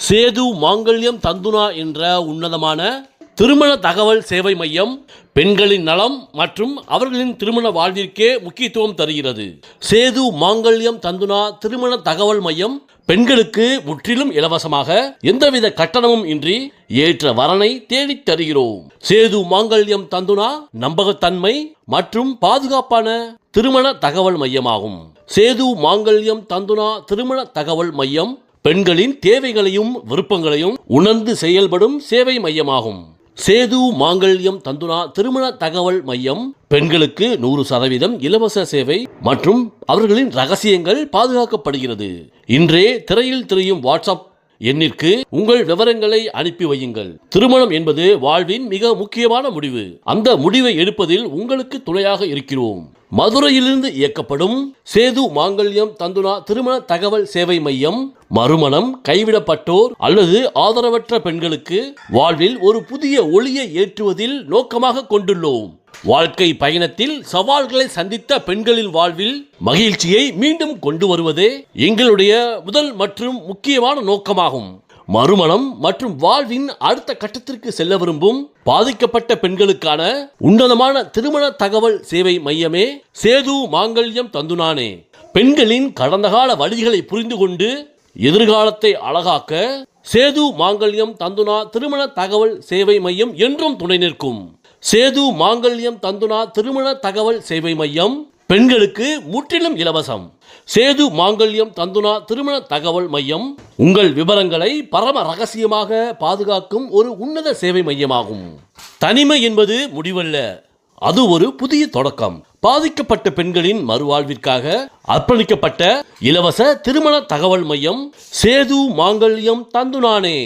சேது மாங்கல்யம் தந்துனா என்ற உன்னதமான திருமண தகவல் சேவை மையம் பெண்களின் நலம் மற்றும் அவர்களின் திருமண வாழ்விற்கே முக்கியத்துவம் தருகிறது. சேது மாங்கல்யம் தந்துனா திருமண தகவல் மையம் பெண்களுக்கு முற்றிலும் இலவசமாக எந்தவித கட்டணமும் இன்றி ஏற்ற வரனை தேடித் தருகிறோம். சேது மாங்கல்யம் தந்துனா நம்பகத்தன்மை மற்றும் பாதுகாப்பான திருமண தகவல் மையமாகும். சேது மாங்கல்யம் தந்துனா திருமண தகவல் மையம் பெண்களின் தேவைகளையும் விருப்பங்களையும் உணர்ந்து செயல்படும் சேவை மையமாகும். சேது மாங்கல்யம் தந்துனா திருமண தகவல் மையம் பெண்களுக்கு 100% இலவச சேவை மற்றும் அவர்களின் ரகசியங்கள் பாதுகாக்கப்படுகிறது. இன்றே திரையில் தெரியும் வாட்ஸ்அப் எண்ணிற்கு உங்கள் விவரங்களை அனுப்பி வையுங்கள். திருமணம் என்பது வாழ்வின் மிக முக்கியமான முடிவு. அந்த முடிவை எடுப்பதில் உங்களுக்கு துணையாக இருக்கிறோம். மதுரையிலிருந்து இயக்கப்படும் சேது மாங்கல்யம் தந்துனா திருமண தகவல் சேவை மையம் மறுமணம், கைவிடப்பட்டோர் அல்லது ஆதரவற்ற பெண்களுக்கு வாழ்வில் ஒரு புதிய ஒளியை ஏற்றுவதில் நோக்கமாக கொண்டுள்ளோம். வாழ்க்கை பயணத்தில் சவால்களை சந்தித்த பெண்களின் வாழ்வில் மகிழ்ச்சியை மீண்டும் கொண்டு வருவதே எங்களுடைய முதல் மற்றும் முக்கியமான நோக்கமாகும். மறுமணம் மற்றும் வாழ்வின் அடுத்த கட்டத்திற்கு செல்ல விரும்பும் பாதிக்கப்பட்ட பெண்களுக்கான உன்னதமான திருமண தகவல் சேவை மையமே சேது மாங்கல்யம் தந்துனானே. பெண்களின் கடந்த கால வழிகளை புரிந்து கொண்டு எதிர்காலத்தை அழகாக்க சேது மாங்கல்யம் தந்துனா திருமண தகவல் சேவை மையம் என்றும் துணை நிற்கும். சேது மாங்கல்யம் தந்துனா திருமண தகவல் சேவை மையம் பெண்களுக்கு முற்றிலும் இலவசம். சேது மாங்கல்யம் தந்துனா திருமண தகவல் மையம் உங்கள் விவரங்களை பரம ரகசியமாக பாதுகாக்கும் ஒரு உன்னத சேவை மையமாகும். தனிமை என்பது முடிவல்ல, அது ஒரு புதிய தொடக்கம். பாதிக்கப்பட்ட பெண்களின் மறுவாழ்விற்காக அர்ப்பணிக்கப்பட்ட இலவச திருமண தகவல் மையம் சேது மாங்கல்யம் தந்துனானே.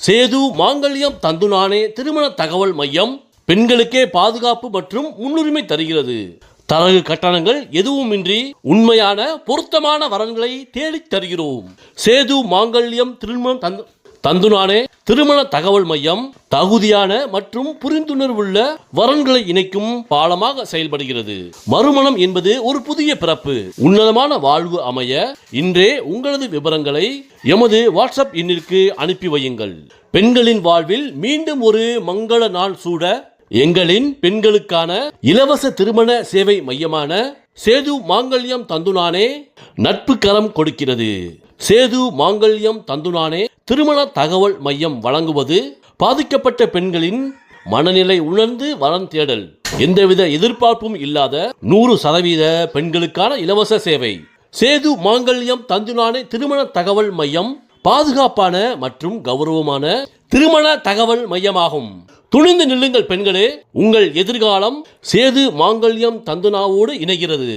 சேது மாங்கல்யம் தந்துனானே திருமண தகவல் மையம் பெண்களுக்கே பாதுகாப்பு மற்றும் முன்னுரிமை தருகிறது. தரகு கட்டணங்கள் எதுவுமின்றி உண்மையான பொருத்தமான வரன்களை தேடித் தருகிறோம். சேது மாங்கல்யம் தந்துனானே திருமண தகவல் மையம் தகுதியான மற்றும் புரிந்துணர்வுள்ள வரன்களை இணைக்கும் பாலமாக செயல்படுகிறது. மறுமணம் என்பது ஒரு புதிய பிறப்பு. உன்னதமான வாழ்வு அமைய இன்றே உங்களது விவரங்களை எமது வாட்ஸ்அப் எண்ணிற்கு அனுப்பி வையுங்கள். பெண்களின் வாழ்வில் மீண்டும் ஒரு மங்கள நாள் சூட எங்களின் பெண்களுக்கான இலவச திருமண சேவை மையமான சேது மாங்கல்யம் தந்துனானே நட்பு கரம் கொடுக்கிறது. சேது மாங்கல்யம் தந்துனானே திருமண தகவல் மையம் வழங்குவது பாதிக்கப்பட்ட பெண்களின் மனநிலை உணர்ந்து வரன் தேடல், எந்தவித எதிர்பார்ப்பும் இல்லாத 100% பெண்களுக்கான இலவச சேவை. சேது மாங்கல்யம் தந்துனானே திருமண தகவல் மையம் பாதுகாப்பான மற்றும் கௌரவமான திருமண தகவல் மையமாகும். துணிந்து நில்லுங்கள் பெண்களே, உங்கள் எதிர்காலம் சேது மாங்கல்யம் தந்துனாவோடு இணைகிறது.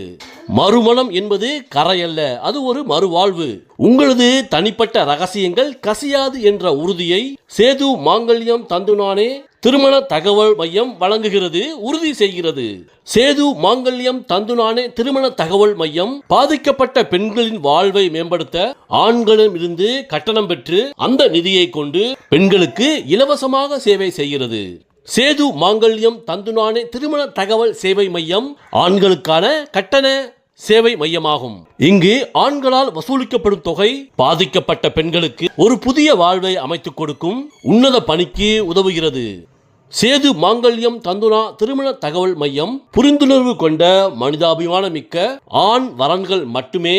மறுமணம் என்பது கரையல்ல, அது ஒரு மறுவாழ்வு. உங்களது தனிப்பட்ட ரகசியங்கள் கசியாது என்ற உறுதியை சேது மாங்கல்யம் தந்துனானே திருமண தகவல் மையம் வழங்குகிறது, உறுதி செய்கிறது. சேது மாங்கல்யம் தந்துனானே திருமண தகவல் மையம் பாதிக்கப்பட்ட பெண்களின் வாழ்வை மேம்படுத்த ஆண்களிடம் இருந்து கட்டணம் பெற்று அந்த நிதியை கொண்டு பெண்களுக்கு இலவசமாக சேவை செய்கிறது. சேது மாங்கல்யம் தந்துனானே திருமண தகவல் சேவை மையம் ஆண்களுக்கான கட்டண சேவை மையமாகும். இங்கு ஆண்களால் வசூலிக்கப்படும் தொகை பாதிக்கப்பட்ட பெண்களுக்கு ஒரு புதிய வாழ்வை அமைத்துக் கொடுக்கும் உன்னத பணிக்கு உதவுகிறது. சேது மாங்கல்யம் தந்துனா திருமண தகவல் மையம் புரிந்துணர்வு கொண்ட மனிதாபிமான மிக்க ஆண் வரன்கள் மட்டுமே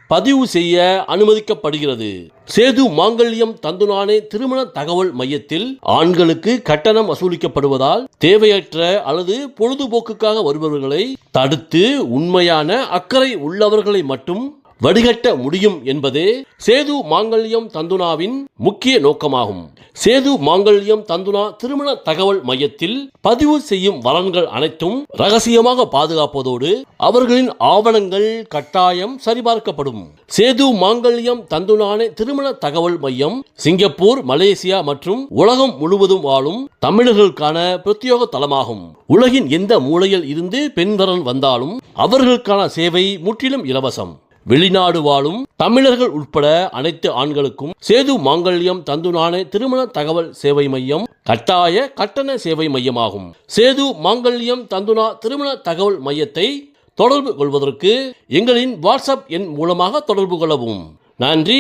பதிவு செய்ய அனுமதிக்கப்படுகிறது. சேது மாங்கல்யம் தந்துனானே திருமண தகவல் மையத்தில் ஆண்களுக்கு கட்டணம் வசூலிக்கப்படுவதால் தேவையற்ற அல்லது பொழுதுபோக்குக்காக வருபவர்களை தடுத்து உண்மையான அக்கறை உள்ளவர்களை மட்டும் வடிகட்ட முடியும் என்பதே சேது மாங்கல்யம் தந்துனாவின் முக்கிய நோக்கமாகும். சேது மாங்கல்யம் தந்துனா திருமண தகவல் மையத்தில் பதிவு செய்யும் வரன்கள் அனைத்தும் ரகசியமாக பாதுகாப்பதோடு அவர்களின் ஆவணங்கள் கட்டாயம் சரிபார்க்கப்படும். சேது மாங்கல்யம் தந்துனானே திருமண தகவல் மையம் சிங்கப்பூர், மலேசியா மற்றும் உலகம் முழுவதும் வாழும் தமிழர்களுக்கான பிரத்யேக தளமாகும். உலகின் எந்த மூலையில் இருந்து பெண் வரன் வந்தாலும் அவர்களுக்கான சேவை முற்றிலும் இலவசம். வெளிநாடு வாழும் தமிழர்கள் உட்பட அனைத்து ஆண்களுக்கும் சேது மாங்கல்யம் தந்துனானே திருமண தகவல் சேவை மையம் கட்டாய கட்டண சேவை மையமாகும். சேது மாங்கல்யம் தந்துனா திருமண தகவல் மையத்தை தொடர்பு கொள்வதற்கு எங்களின் வாட்ஸ்அப் எண் மூலமாக தொடர்பு கொள்ளவும். நன்றி.